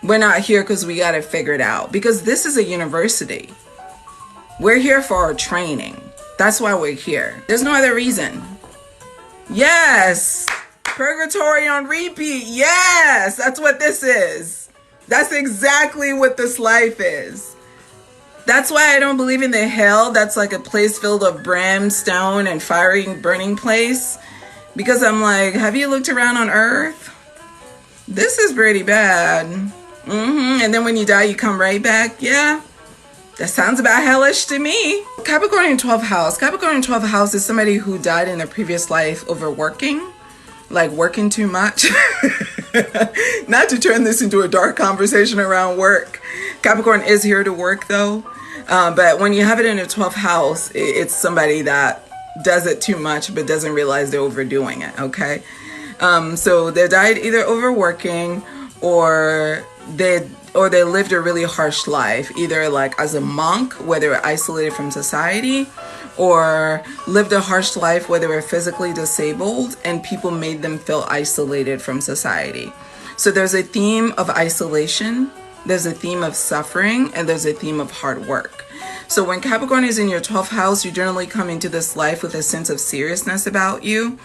We're not here because we got it figured out. Because this is a university. We're here for our training. That's why we're here. There's no other reason. Yes. Purgatory on repeat. Yes. That's what this is. That's exactly what this life is. That's why I don't believe in the hell. That's like a place filled of brimstone and fiery burning place. Because I'm like, have you looked around on Earth? This is pretty bad. And then when you die, you come right back. Yeah. That sounds about hellish to me. Capricorn in 12th house. Capricorn in 12th house is somebody who died in their previous life overworking, like working too much. Not to turn this into a dark conversation around work. Capricorn is here to work though. But when you have it in a 12th house, it's somebody that does it too much but doesn't realize they're overdoing it, okay? So they died either overworking or they lived a really harsh life, either like as a monk where they were isolated from society, or lived a harsh life where they were physically disabled and people made them feel isolated from society. So there's a theme of isolation, there's a theme of suffering, and there's a theme of hard work. So when Capricorn is in your 12th house, you generally come into this life with a sense of seriousness about you,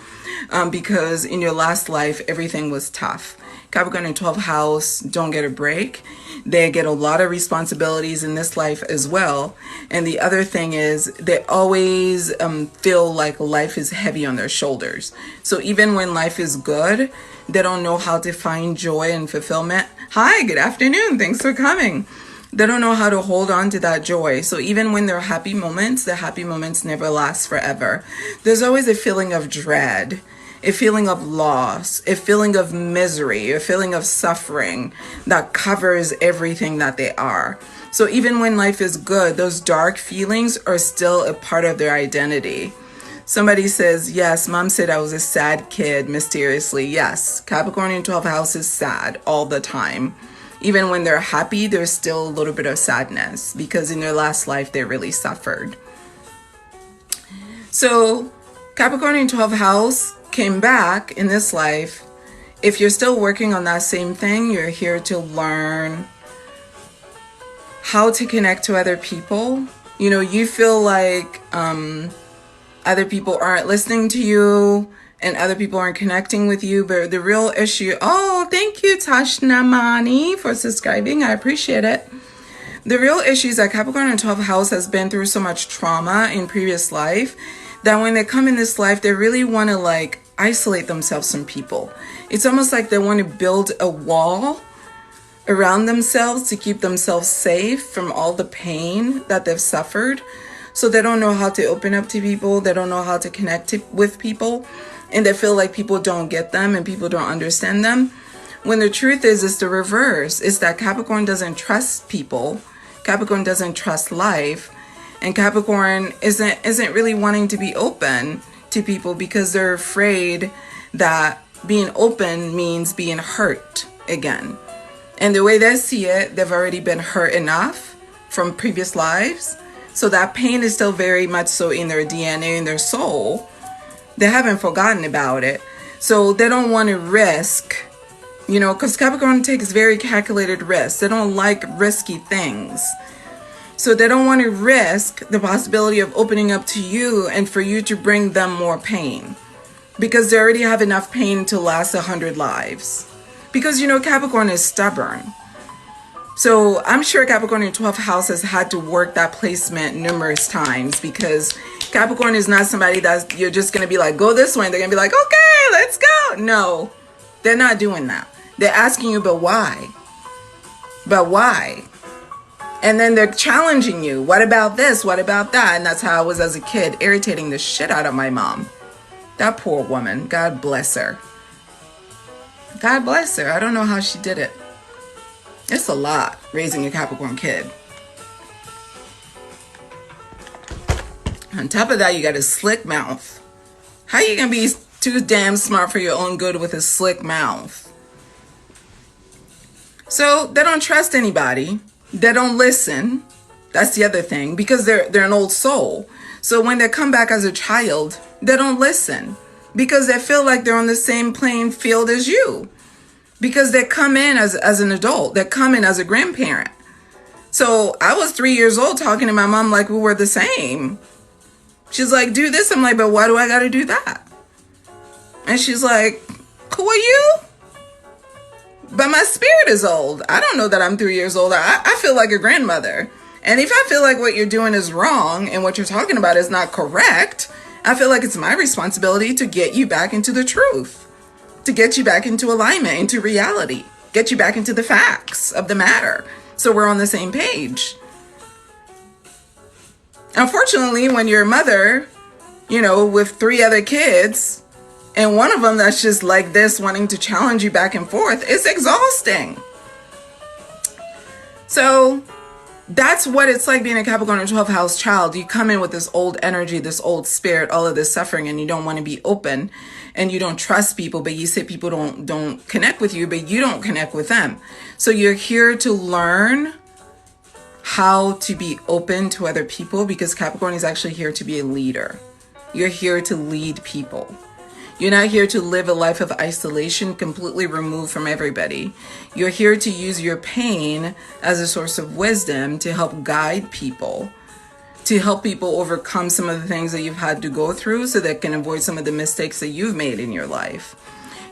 because in your last life, everything was tough. Capricorn in 12th house don't get a break. They get a lot of responsibilities in this life as well. And the other thing is they always feel like life is heavy on their shoulders. So even when life is good, they don't know how to find joy and fulfillment. Hi, good afternoon. Thanks for coming. They don't know how to hold on to that joy. So even when there are happy moments, the happy moments never last forever. There's always a feeling of dread, a feeling of loss, a feeling of misery, a feeling of suffering that covers everything that they are. So even when life is good, those dark feelings are still a part of their identity. Somebody says, yes, mom said I was a sad kid, mysteriously. Yes, Capricorn in 12th house is sad all the time. Even when they're happy, there's still a little bit of sadness because in their last life, they really suffered. So Capricorn in 12th house came back in this life. If you're still working on that same thing, you're here to learn how to connect to other people. You know, you feel like other people aren't listening to you and other people aren't connecting with you. But the real issue, oh, thank you, Tashnamani, for subscribing. I appreciate it. The real issue is that Capricorn in 12th house has been through so much trauma in previous life that when they come in this life, they really want to like isolate themselves from people. It's almost like they want to build a wall around themselves to keep themselves safe from all the pain that they've suffered. So they don't know how to open up to people. They don't know how to connect with people. And they feel like people don't get them and people don't understand them. When the truth is, it's the reverse. It's that Capricorn doesn't trust people. Capricorn doesn't trust life. And Capricorn isn't really wanting to be open to people because they're afraid that being open means being hurt again. And the way they see it, they've already been hurt enough from previous lives. So that pain is still very much so in their DNA, in their soul. They haven't forgotten about it. So they don't want to risk, you know, because Capricorn takes very calculated risks. They don't like risky things. So they don't want to risk the possibility of opening up to you and for you to bring them more pain. Because they already have enough pain to last 100 lives. Because, you know, Capricorn is stubborn. So I'm sure Capricorn in 12th house has had to work that placement numerous times because Capricorn is not somebody that you're just going to be like, go this way. And they're going to be like, okay, let's go. No, they're not doing that. They're asking you, but why? But why? And then they're challenging you. What about this? What about that? And that's how I was as a kid, irritating the shit out of my mom. That poor woman. God bless her. God bless her. I don't know how she did it. It's a lot raising a Capricorn kid. On top of that, you got a slick mouth. How you gonna be too damn smart for your own good with a slick mouth? So they don't trust anybody. They don't listen. That's the other thing, because they're an old soul. So when they come back as a child, they don't listen because they feel like they're on the same playing field as you. because they come in as an adult. They come in as a grandparent. So I was 3 years old talking to my mom like we were the same. She's like, do this. I'm like, but why do I got to do that? And she's like, who are you? But my spirit is old. I don't know that I'm 3 years old. I feel like a grandmother. And if I feel like what you're doing is wrong and what you're talking about is not correct, I feel like it's my responsibility to get you back into the truth, to get you back into alignment, into reality, get you back into the facts of the matter, so we're on the same page. Unfortunately, when you're a mother, with 3 other kids, and one of them that's just like this, wanting to challenge you back and forth, it's exhausting. So that's what it's like being a Capricorn or 12th house child. You come in with this old energy, this old spirit, all of this suffering, and you don't want to be open, and you don't trust people, but you say people don't connect with you, but you don't connect with them. So you're here to learn how to be open to other people, because Capricorn is actually here to be a leader. You're here to lead people. You're not here to live a life of isolation, completely removed from everybody. You're here to use your pain as a source of wisdom to help guide people, to help people overcome some of the things that you've had to go through so that can avoid some of the mistakes that you've made in your life.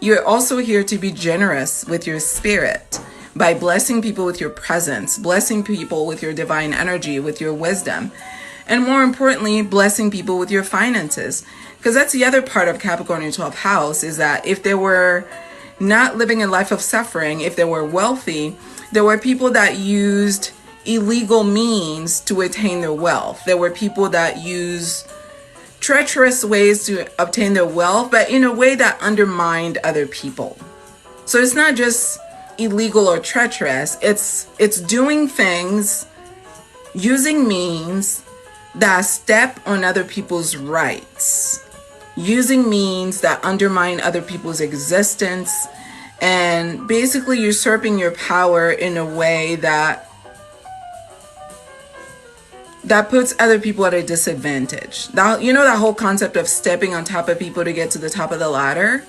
You're also here to be generous with your spirit by blessing people with your presence, blessing people with your divine energy, with your wisdom, and more importantly, blessing people with your finances. Because that's the other part of Capricorn in 12th house, is that if they were not living a life of suffering, if they were wealthy, there were people that used illegal means to attain their wealth. There were people that used treacherous ways to obtain their wealth, but in a way that undermined other people. So it's not just illegal or treacherous, it's doing things, using means that step on other people's rights, using means that undermine other people's existence, and basically usurping your power in a way that puts other people at a disadvantage. Now, that whole concept of stepping on top of people to get to the top of the ladder?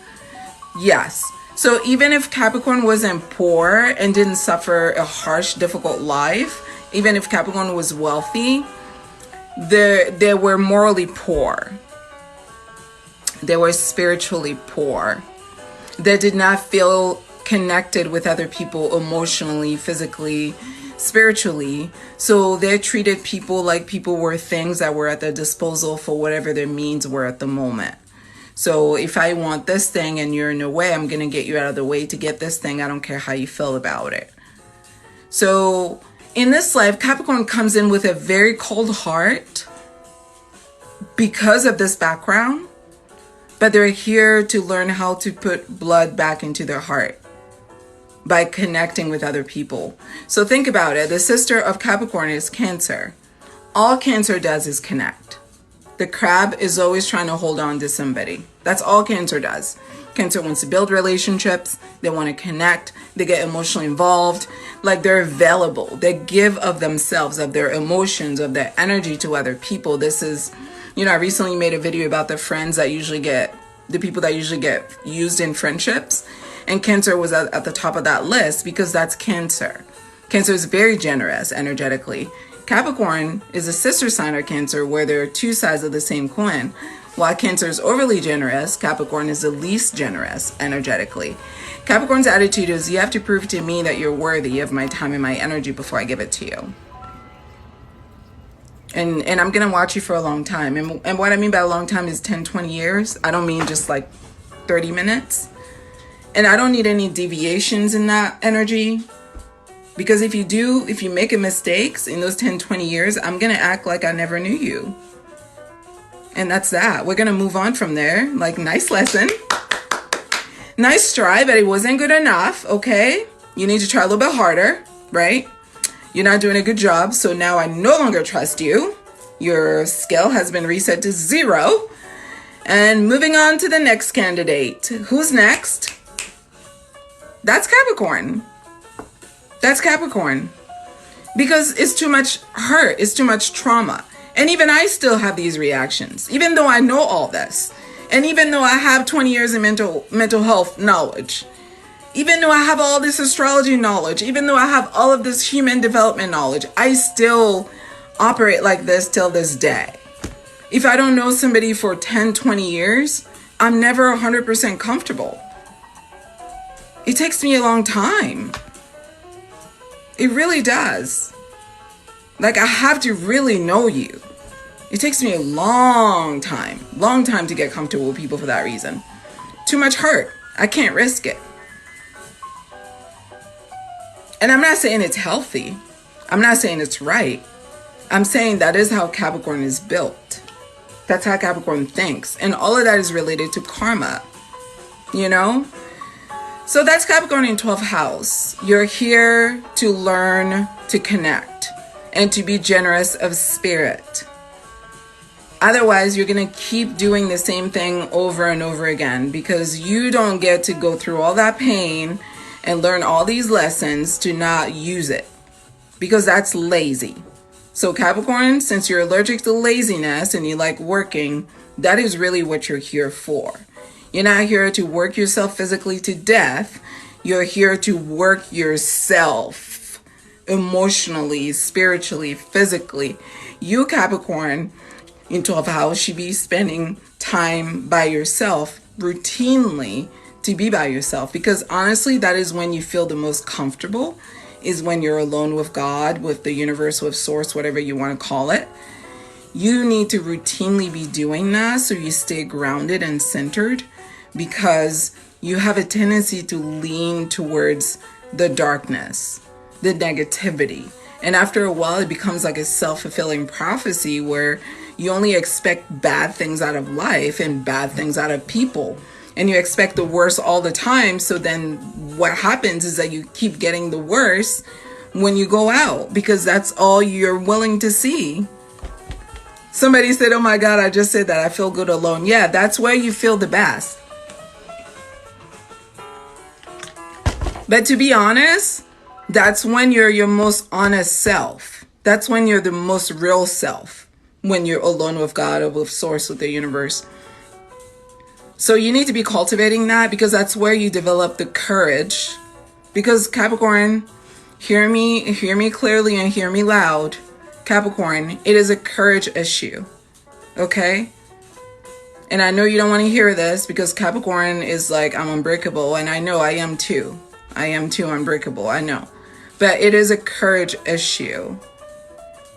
Yes. So even if Capricorn wasn't poor and didn't suffer a harsh, difficult life, even if Capricorn was wealthy, they were morally poor. They were spiritually poor. They did not feel connected with other people emotionally, physically, spiritually. So they treated people like people were things that were at their disposal for whatever their means were at the moment. So if I want this thing and you're in the way, I'm going to get you out of the way to get this thing. I don't care how you feel about it. So in this life, Capricorn comes in with a very cold heart because of this background, but they're here to learn how to put blood back into their heart by connecting with other people. So think about it. The sister of Capricorn is Cancer. All Cancer does is connect. The crab is always trying to hold on to somebody. That's all Cancer does. Cancer wants to build relationships. They want to connect. They get emotionally involved. Like, they're available. They give of themselves, of their emotions, of their energy to other people. This is, I recently made a video about the people that usually get used in friendships. And Cancer was at the top of that list because that's Cancer. Cancer is very generous energetically. Capricorn is a sister sign of Cancer, where there are two sides of the same coin. While Cancer is overly generous, Capricorn is the least generous energetically. Capricorn's attitude is, you have to prove to me that you're worthy of my time and my energy before I give it to you. And I'm going to watch you for a long time. And what I mean by a long time is 10, 20 years. I don't mean just like 30 minutes. And I don't need any deviations in that energy. Because if you make a mistakes in those 10, 20 years, I'm going to act like I never knew you. And that's that. We're going to move on from there. Like, nice lesson. Nice try, but it wasn't good enough, okay? You need to try a little bit harder, right? You're not doing a good job, so now I no longer trust you. Your skill has been reset to 0. And moving on to the next candidate. Who's next? That's Capricorn. That's Capricorn. Because it's too much hurt. It's too much trauma. And even I still have these reactions, even though I know all this. And even though I have 20 years of mental health knowledge, Even though I have all this astrology knowledge, even though I have all of this human development knowledge, I still operate like this till this day. If I don't know somebody for 10, 20 years, I'm never 100% comfortable. It takes me a long time. It really does. Like, I have to really know you. It takes me a long time to get comfortable with people for that reason. Too much hurt. I can't risk it. And I'm not saying it's healthy. I'm not saying it's right. I'm saying that is how Capricorn is built. That's how Capricorn thinks. And all of that is related to karma, you know? So that's Capricorn in 12th house. You're here to learn, to connect, and to be generous of spirit. Otherwise, you're going to keep doing the same thing over and over again because you don't get to go through all that pain and learn all these lessons to not use it, because that's lazy. So Capricorn, since you're allergic to laziness and you like working, that is really what you're here for. You're not here to work yourself physically to death. You're here to work yourself emotionally, spiritually, physically. You, Capricorn, in 12th house, should be spending time by yourself routinely, to be by yourself, because honestly, that is when you feel the most comfortable, is when you're alone with God, with the universe, with source, whatever you want to call it. You need to routinely be doing that so you stay grounded and centered, because you have a tendency to lean towards the darkness, the negativity. And after a while, it becomes like a self-fulfilling prophecy where you only expect bad things out of life and bad things out of people. And you expect the worst all the time. So then what happens is that you keep getting the worst when you go out, because that's all you're willing to see. Somebody said, oh my God, I just said that. I feel good alone. Yeah, that's where you feel the best. But to be honest, that's when you're your most honest self. That's when you're the most real self, when you're alone with God or with source, with the universe. So you need to be cultivating that, because that's where you develop the courage. Because Capricorn, hear me clearly and hear me loud. Capricorn, it is a courage issue. Okay? And I know you don't want to hear this, because Capricorn is like, I'm unbreakable. And I know I am too. I am too unbreakable. I know. But it is a courage issue.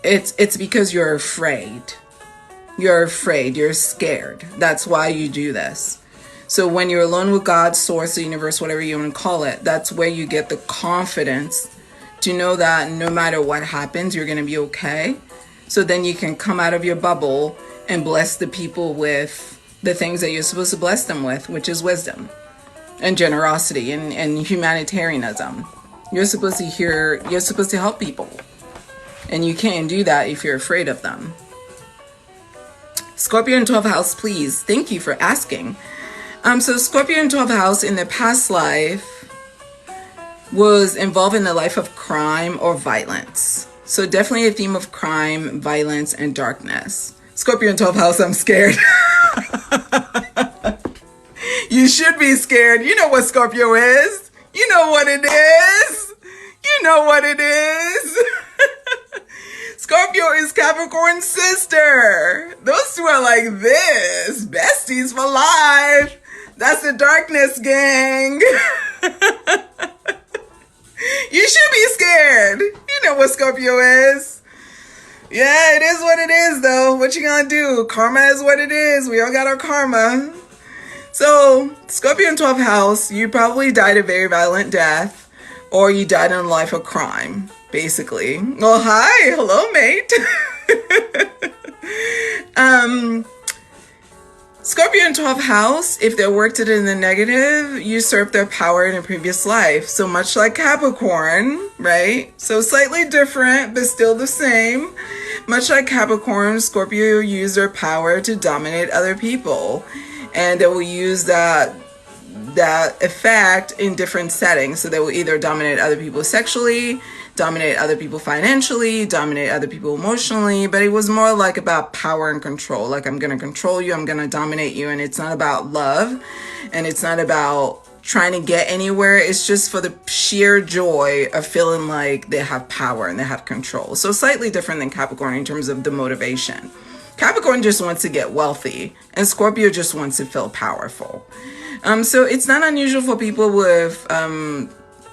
It's because you're afraid. You're afraid. You're scared. That's why you do this. So when you're alone with God, source, the universe, whatever you want to call it, that's where you get the confidence to know that no matter what happens, you're going to be okay. So then you can come out of your bubble and bless the people with the things that you're supposed to bless them with, which is wisdom and generosity and humanitarianism. You're supposed to help people. And you can't do that if you're afraid of them. Scorpio in 12th house, please. Thank you for asking. So Scorpio in 12th house in the past life was involved in the life of crime or violence. So definitely a theme of crime, violence, and darkness. Scorpio in 12th house, I'm scared. You should be scared. You know what Scorpio is. You know what it is. You know what it is. Scorpio is Capricorn's sister. Those two are like this. Besties for life. That's the darkness gang. You should be scared. You know what Scorpio is. Yeah, it is what it is though. What you gonna do? Karma is what it is. We all got our karma. So, Scorpio in 12th house, you probably died a very violent death, or you died in a life of crime, basically. Well, hi, hello, mate. Scorpio in 12th house, if they worked it in the negative, usurped their power in a previous life. So much like Capricorn, right? So slightly different, but still the same. Much like Capricorn, Scorpio used their power to dominate other people. And they will use that effect in different settings. So they will either dominate other people sexually, dominate other people financially, dominate other people emotionally. But it was more like about power and control. Like, I'm going to control you, I'm going to dominate you. And it's not about love. And it's not about trying to get anywhere. It's just for the sheer joy of feeling like they have power and they have control. So slightly different than Capricorn in terms of the motivation. Capricorn just wants to get wealthy, and Scorpio just wants to feel powerful. So it's not unusual for people with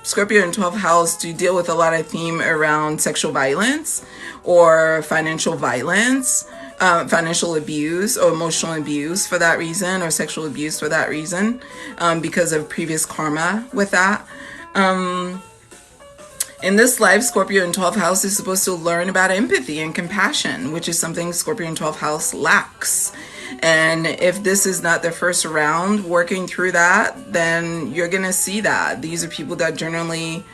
Scorpio in 12th house to deal with a lot of theme around sexual violence or financial violence, financial abuse or emotional abuse for that reason, or sexual abuse for that reason, because of previous karma with that. In this life, Scorpio in 12th house is supposed to learn about empathy and compassion, which is something Scorpio in 12th house lacks. And if this is not the first round working through that, then you're going to see that. These are people that generally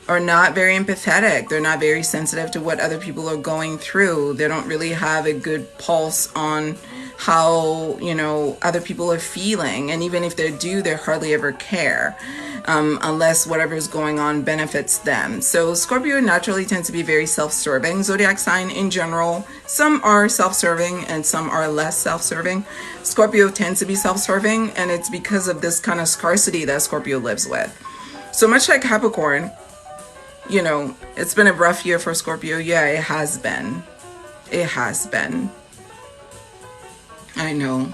are not very empathetic. They're not very sensitive to what other people are going through. They don't really have a good pulse on how, you know, other people are feeling. And even if they do, they hardly ever care, unless whatever is going on benefits them. So Scorpio naturally tends to be very self-serving. Zodiac sign in general, some are self-serving and some are less self-serving. Scorpio tends to be self-serving, and it's because of this kind of scarcity that Scorpio lives with. So much like Capricorn, you know, it's been a rough year for Scorpio. Yeah, it has been. It has been. I know.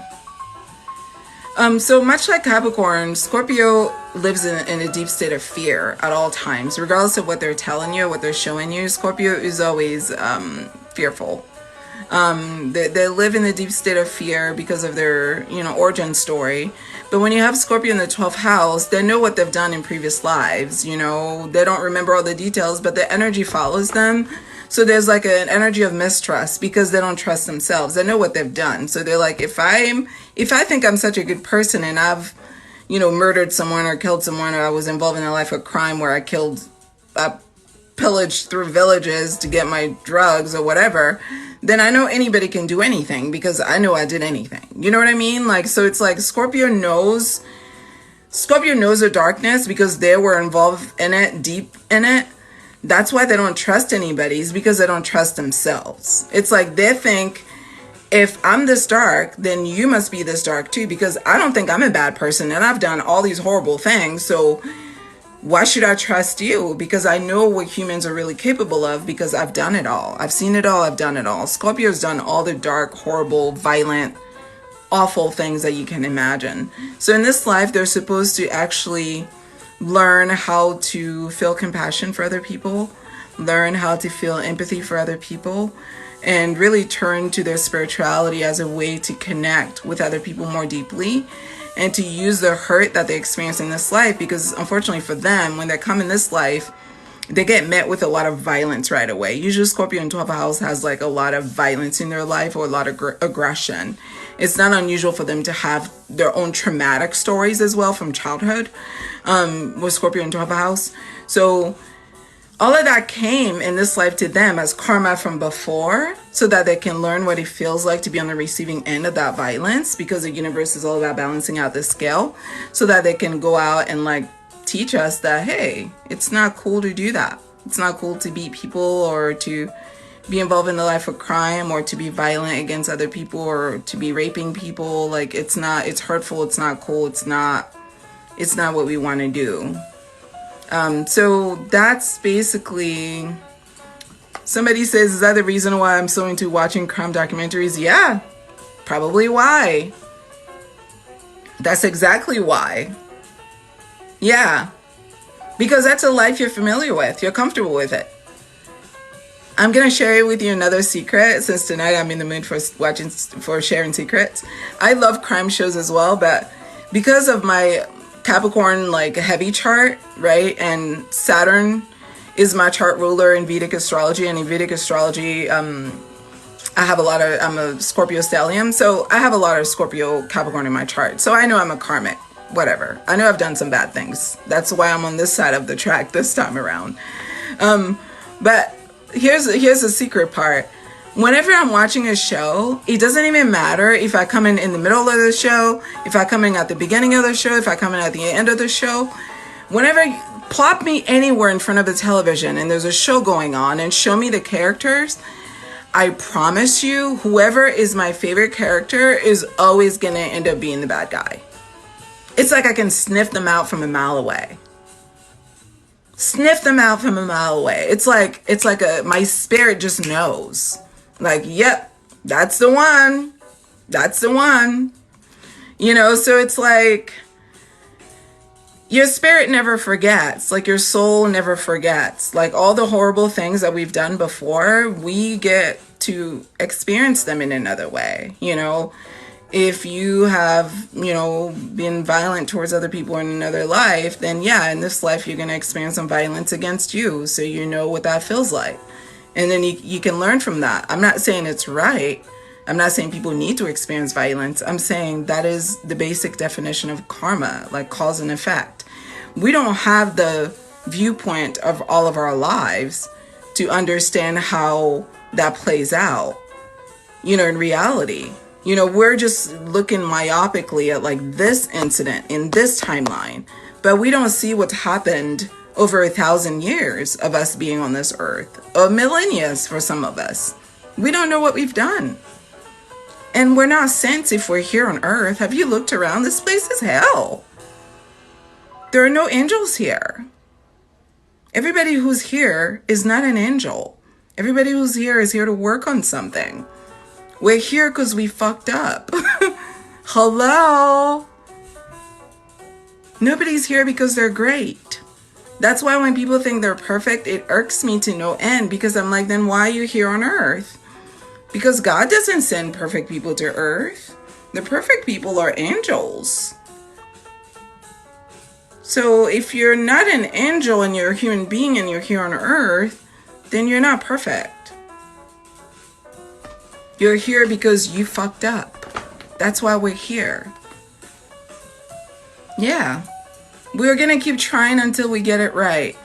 So much like Capricorn, Scorpio lives in a deep state of fear at all times, regardless of what they're telling you, what they're showing you. Scorpio is always fearful. They live in a deep state of fear because of their, you know, origin story. But when you have Scorpio in the 12th house, they know what they've done in previous lives. You know, they don't remember all the details, but the energy follows them. So there's like an energy of mistrust because they don't trust themselves. They know what they've done. So they're like, if I think I'm such a good person and I've, you know, murdered someone or killed someone, or I was involved in a life of crime where I pillaged through villages to get my drugs or whatever, then I know anybody can do anything because I know I did anything. You know what I mean? Like, so it's like Scorpio knows the darkness because they were involved in it, deep in it. That's why they don't trust anybody, is because they don't trust themselves. It's like they think, if I'm this dark, then you must be this dark too, because I don't think I'm a bad person and I've done all these horrible things. So why should I trust you? Because I know what humans are really capable of, because I've done it all. I've seen it all. I've done it all. Scorpio's done all the dark, horrible, violent, awful things that you can imagine. So in this life, they're supposed to actually learn how to feel compassion for other people, learn how to feel empathy for other people, and really turn to their spirituality as a way to connect with other people more deeply, and to use the hurt that they experience in this life. Because unfortunately for them, when they come in this life, they get met with a lot of violence right away. Usually Scorpio in 12th house has like a lot of violence in their life, or a lot of aggression. It's not unusual for them to have their own traumatic stories as well from childhood, with Scorpio in 12th house. So all of that came in this life to them as karma from before, so that they can learn what it feels like to be on the receiving end of that violence, because the universe is all about balancing out the scale, so that they can go out and like teach us that, hey, it's not cool to do that. It's not cool to beat people, or to be involved in the life of crime, or to be violent against other people, or to be raping people. Like, it's hurtful, it's not cool, it's not what we want to do. So that's basically, somebody says, is that the reason why I'm so into watching crime documentaries? Yeah, probably why. That's exactly why. Yeah, because that's a life you're familiar with. You're comfortable with it. I'm going to share with you another secret, since tonight I'm in the mood for sharing secrets. I love crime shows as well, but because of my Capricorn like heavy chart, right? And Saturn is my chart ruler in Vedic astrology, and in Vedic astrology, I'm a Scorpio stellium, so I have a lot of Scorpio Capricorn in my chart. So I know I'm a karmic, whatever. I know I've done some bad things. That's why I'm on this side of the track this time around. But here's the secret part. Whenever I'm watching a show, it doesn't even matter if I come in the middle of the show, if I come in at the beginning of the show, if I come in at the end of the show. Whenever, plop me anywhere in front of the television and there's a show going on, and show me the characters, I promise you, whoever is my favorite character is always going to end up being the bad guy. It's like I can sniff them out from a mile away. Sniff them out from a mile away. It's like my spirit just knows. Like, yep, that's the one. That's the one. You know, so it's like your spirit never forgets. Like your soul never forgets. Like all the horrible things that we've done before, we get to experience them in another way. You know, if you have, you know, been violent towards other people in another life, then yeah, in this life you're going to experience some violence against you. So you know what that feels like. And then you can learn from that. I'm not saying it's right. I'm not saying people need to experience violence. I'm saying that is the basic definition of karma, like cause and effect. We don't have the viewpoint of all of our lives to understand how that plays out, you know, in reality. You know, we're just looking myopically at like this incident in this timeline, but we don't see what's happened over 1,000 years of us being on this earth, or millennia for some of us. We don't know what we've done. And we're not sent if we're here on earth. Have you looked around? This place is hell. There are no angels here. Everybody who's here is not an angel. Everybody who's here is here to work on something. We're here because we fucked up. Hello? Nobody's here because they're great. That's why when people think they're perfect, it irks me to no end, because I'm like, then why are you here on earth? Because God doesn't send perfect people to earth. The perfect people are angels. So if you're not an angel and you're a human being and you're here on earth, then you're not perfect. You're here because you fucked up. That's why we're here. Yeah. We're going to keep trying until we get it right.